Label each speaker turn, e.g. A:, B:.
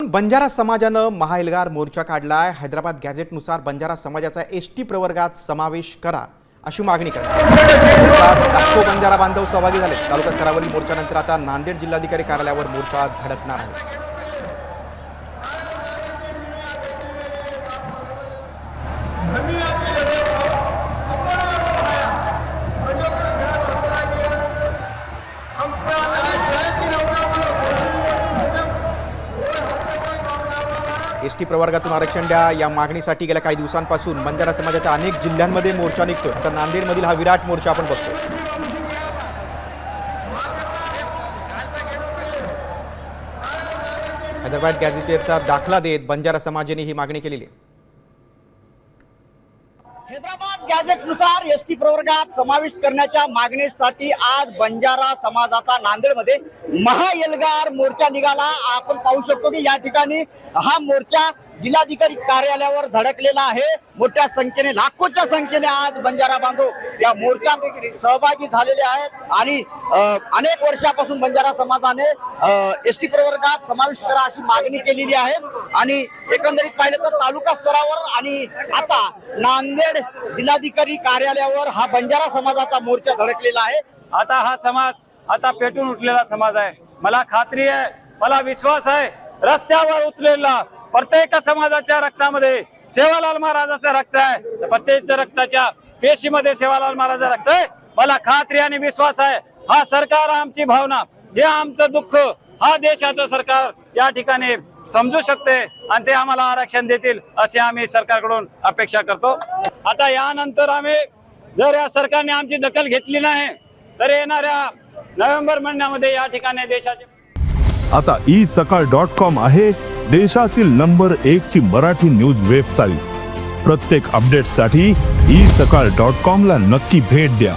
A: बंजारा समाजानं महाएल्गार मोर्चा काढलाय। हैदराबाद गॅझेटनुसार बंजारा समाजाचा एसटी प्रवर्गात समावेश करा अशी मागणी करण्यात लाखो बंजारा बांधव सहभागी झाले। तालुका स्तरावरील मोर्चानंतर आता नांदेड जिल्हाधिकारी कार्यालयावर मोर्चा धडकणार आहे। एसटी प्रवर्गातून आरक्षण द्या या मागणीसाठी गेल्या काही दिवसांपासून बंजारा समाजाच्या अनेक जिल्ह्यांमध्ये मोर्चा निघतोय। तर नांदेडमधील हा विराट मोर्चा आपण बघतोय। हैदराबाद गॅझेटचा दाखला देत बंजारा समाजाने ही मागणी केलेली आहे।
B: हैदराबाद गॅझेटनुसार एसटी प्रवर्गात समावेश करण्याच्या मागणीसाठी आज बंजारा समाजाचा नांदेडमध्ये महाएल्गार मोर्चा निघाला। आपण पाहू शकतो की या ठिकाणी हा मोर्चा जिल्हाधिकारी कार्यालयावर धडकलेला आहे। मोठ्या संख्येने लाखोच्या संख्येने आज बंजारा बांधव या मोर्चात सहभागी झालेले आहेत आणि अनेक वर्षापासून बंजारा समाजाने एसटी प्रवर्गात समावेश करा अशी मागणी केलेली आहे। आणि एकंदरीत पाहिलं तर तालुका स्तरावर आणि आता नांदेड जिल्हाधिकारी कार्यालयावर हा बंजारा समाजाचा मोर्चा धडकलेला आहे।
C: आता हा समाज आता पेटून उठलेला समाज आहे। मला खात्री आहे, मला विश्वास आहे, रस्त्यावर उतरलेला प्रत्येक समाजाच्या रक्तामध्ये सेवालाल महाराजाचं रक्त आहे। प्रत्येक रक्ताच्या पेशीमध्ये सेवालाल महाराजाचं रक्त आहे। मला खात्री आणि विश्वास आहे, हा सरकार आमची भावना, हे आमचं दुःख हा देशाचं सरकार या ठिकाणी समजू शकते आणि ते आम्हाला आरक्षण देतील असे आम्ही सरकारकडून अपेक्षा करतो। आता यानंतर आम्ही जर या सरकारने आमची दखल घेतली नाही तर येणाऱ्या नोव्हेंबर महिन्यामध्ये या ठिकाणी देशाचे
D: आता isakal.com आहे देशातील नंबर 1 ची मराठी न्यूज वेबसाईट। प्रत्येक अपडेटसाठी isakal.com ला नक्की भेट द्या।